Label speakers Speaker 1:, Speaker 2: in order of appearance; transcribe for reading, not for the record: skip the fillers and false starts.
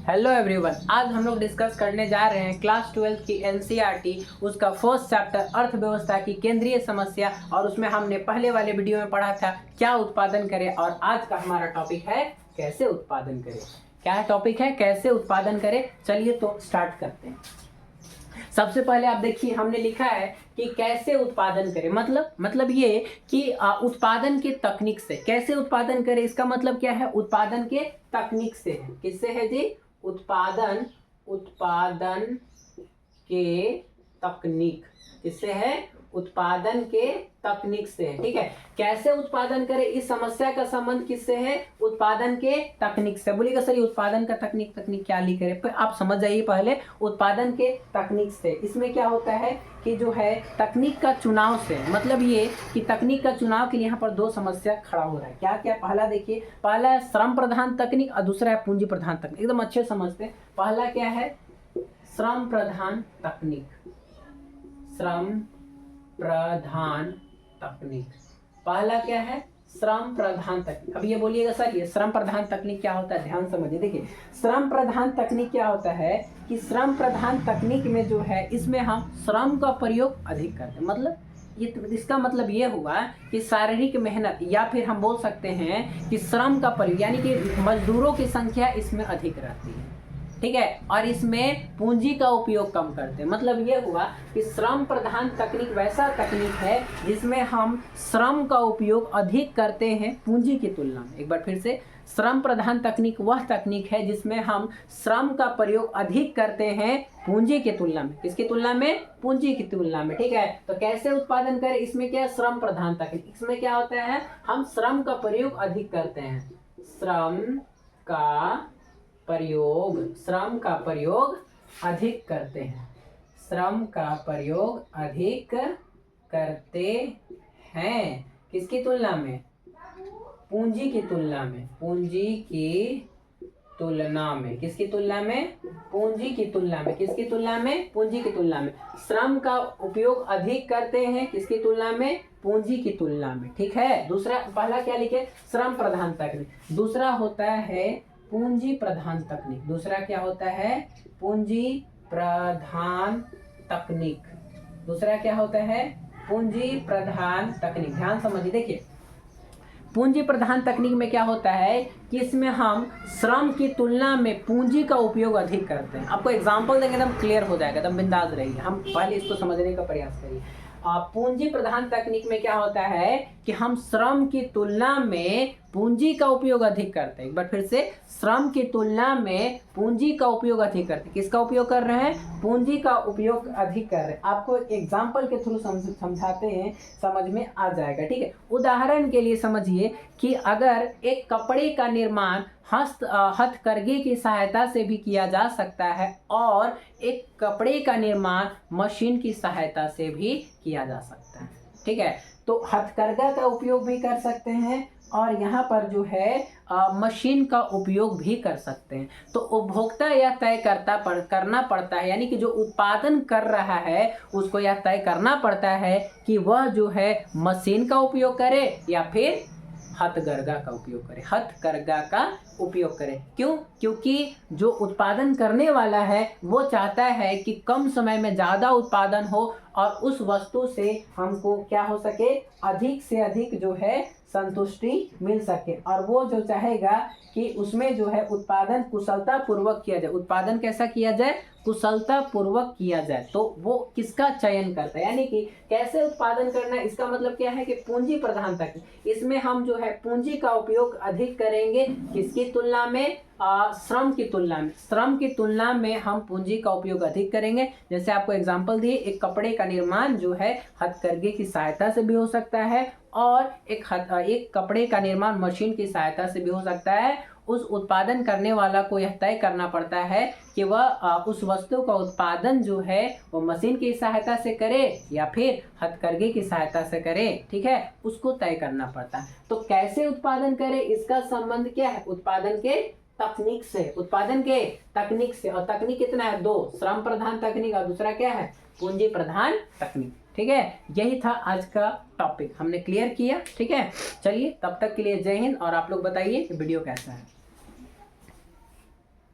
Speaker 1: Hello everyone, आज हम लोग डिस्कस करने जा रहे हैं क्लास 12 की एनसीईआरटी उसका फर्स्ट चैप्टर अर्थव्यवस्था की केंद्रीय समस्या। और उसमें हमने पहले वाले वीडियो में पढ़ा था क्या उत्पादन करें, और आज का हमारा टॉपिक है कैसे उत्पादन करें। क्या टॉपिक है? कैसे उत्पादन करें। चलिए तो स्टार्ट करते हैं। सबसे पहले आप देखिए, हमने लिखा है कि कैसे उत्पादन करें। मतलब ये कि उत्पादन के तकनीक से। कैसे उत्पादन करें, इसका मतलब क्या है? उत्पादन के तकनीक से है। किससे है जी? उत्पादन के तकनीक। किससे है? उत्पादन के तकनीक से है। ठीक है, कैसे उत्पादन करें, इस समस्या का संबंध किससे है? उत्पादन के तकनीक से। बोलिएगा सर, उत्पादन का तकनीक क्या लिख रहे हैं? आप समझ जाइए पहले, उत्पादन के तकनीक से। इसमें क्या होता है कि जो है तकनीक का चुनाव से, मतलब ये कि तकनीक का चुनाव के लिए यहाँ पर दो समस्या खड़ा हो रहा है। क्या क्या? पहला देखिए, पहला है श्रम प्रधान तकनीक और दूसरा है पूंजी प्रधान तकनीक। एकदम अच्छे समझते हैं। पहला क्या है? श्रम प्रधान तकनीक। श्रम प्रधान तकनीक। पहला क्या है? श्रम प्रधान तकनीक। अब ये बोलिएगा सर, ये श्रम प्रधान तकनीक क्या होता है? ध्यान समझिए। देखिए, श्रम प्रधान तकनीक क्या होता है कि श्रम प्रधान तकनीक में जो है, इसमें हम श्रम का प्रयोग अधिक करते हैं। मतलब ये, इसका मतलब ये हुआ कि शारीरिक मेहनत, या फिर हम बोल सकते हैं कि श्रम का प्रयोग, यानी कि मजदूरों की संख्या इसमें अधिक रहती है। ठीक है, और इसमें पूंजी का उपयोग कम करते हैं। मतलब ये हुआ कि श्रम प्रधान तकनीक वैसा तकनीक है जिसमें हम श्रम का उपयोग अधिक करते हैं पूंजी की तुलना में। एक बार फिर से, श्रम प्रधान तकनीक वह तकनीक है जिसमें हम श्रम का प्रयोग अधिक करते हैं पूंजी की तुलना में। किसकी तुलना में? पूंजी की तुलना में। ठीक है, तो कैसे उत्पादन करें, इसमें क्या? श्रम प्रधान तकनीक। इसमें क्या होता है? हम श्रम का प्रयोग अधिक करते हैं। श्रम का प्रयोग अधिक करते हैं। श्रम का प्रयोग अधिक करते हैं। किसकी तुलना में? पूंजी की तुलना में। पूंजी की तुलना में। किसकी तुलना में? पूंजी की तुलना में। किसकी तुलना में? पूंजी की तुलना में। श्रम का उपयोग अधिक करते हैं किसकी तुलना में? पूंजी की तुलना में। ठीक है, दूसरा, पहला क्या लिखे? श्रम प्रधान तकनीक। दूसरा होता है पूंजी प्रधान तकनीक। दूसरा क्या होता है? पूंजी प्रधान तकनीक। दूसरा क्या होता है? पूंजी प्रधान तकनीक। ध्यान समझिए। देखिए, पूंजी प्रधान तकनीक में क्या होता है कि इसमें हम श्रम की तुलना में पूंजी का उपयोग अधिक करते हैं। आपको एग्जांपल देंगे एकदम क्लियर हो जाएगा, एकदम बिंदास रहिए। हम पहले इसको समझने का प्रयास करिए। पूंजी प्रधान तकनीक में क्या होता है कि हम श्रम की तुलना में पूंजी का उपयोग अधिक करते हैं। एक बार फिर से, श्रम की तुलना में पूंजी का उपयोग अधिक करते हैं। किसका उपयोग कर रहे हैं? पूंजी का उपयोग अधिक कर रहे हैं। आपको एग्जांपल के थ्रू समझाते हैं, समझ में आ जाएगा। ठीक है, उदाहरण के लिए समझिए कि अगर एक कपड़े का निर्माण हथकरघे की सहायता से भी किया जा सकता है, और एक कपड़े का निर्माण मशीन की सहायता से भी किया जा सकता है। ठीक है, तो हथकरघा का उपयोग भी कर सकते हैं, और यहाँ पर जो है मशीन का उपयोग भी कर सकते हैं। तो उपभोक्ता यह तय करना पड़ता है, यानी कि जो उत्पादन कर रहा है उसको यह तय करना पड़ता है कि वह जो है मशीन का उपयोग करे या फिर हथकरघा का उपयोग करे। हथकरघा का उपयोग करें। क्यों? क्योंकि जो उत्पादन करने वाला है वो चाहता है कि कम समय में ज़्यादा उत्पादन हो, और उस वस्तु से हमको क्या हो सके? अधिक से अधिक जो है संतुष्टि मिल सके। और वो जो चाहेगा कि उसमें जो है उत्पादन कुशलता पूर्वक किया जाए। उत्पादन कैसा किया जाए? कुशलता पूर्वक किया जाए। तो वो किसका चयन करता है? यानी कि कैसे उत्पादन करना है, इसका मतलब क्या है कि पूंजी प्रधान तकनीक। इसमें हम जो है पूंजी का उपयोग अधिक करेंगे किसकी तुलना में? श्रम की तुलना में। श्रम की तुलना में हम पूंजी का उपयोग अधिक करेंगे। जैसे आपको एग्जांपल दिए, एक कपड़े का निर्माण जो है हथकरघे की सहायता से भी हो सकता है, और एक कपड़े का निर्माण मशीन की सहायता से भी हो सकता है। उस उत्पादन करने वाला को यह तय करना पड़ता है कि वह उस वस्तु का उत्पादन जो है वो मशीन की सहायता से करे या फिर हथकरघे की सहायता से करे। ठीक है, उसको तय करना पड़ता है। तो कैसे उत्पादन करे, इसका संबंध क्या है? उत्पादन के तकनीक से। उत्पादन के तकनीक से, और तकनीक कितना है? दो, श्रम प्रधान तकनीक और दूसरा क्या है? पूंजी प्रधान तकनीक। ठीक है, यही था आज का टॉपिक, हमने क्लियर किया। ठीक है, चलिए तब तक के लिए जय हिंद। और आप लोग बताइए कि वीडियो कैसा है।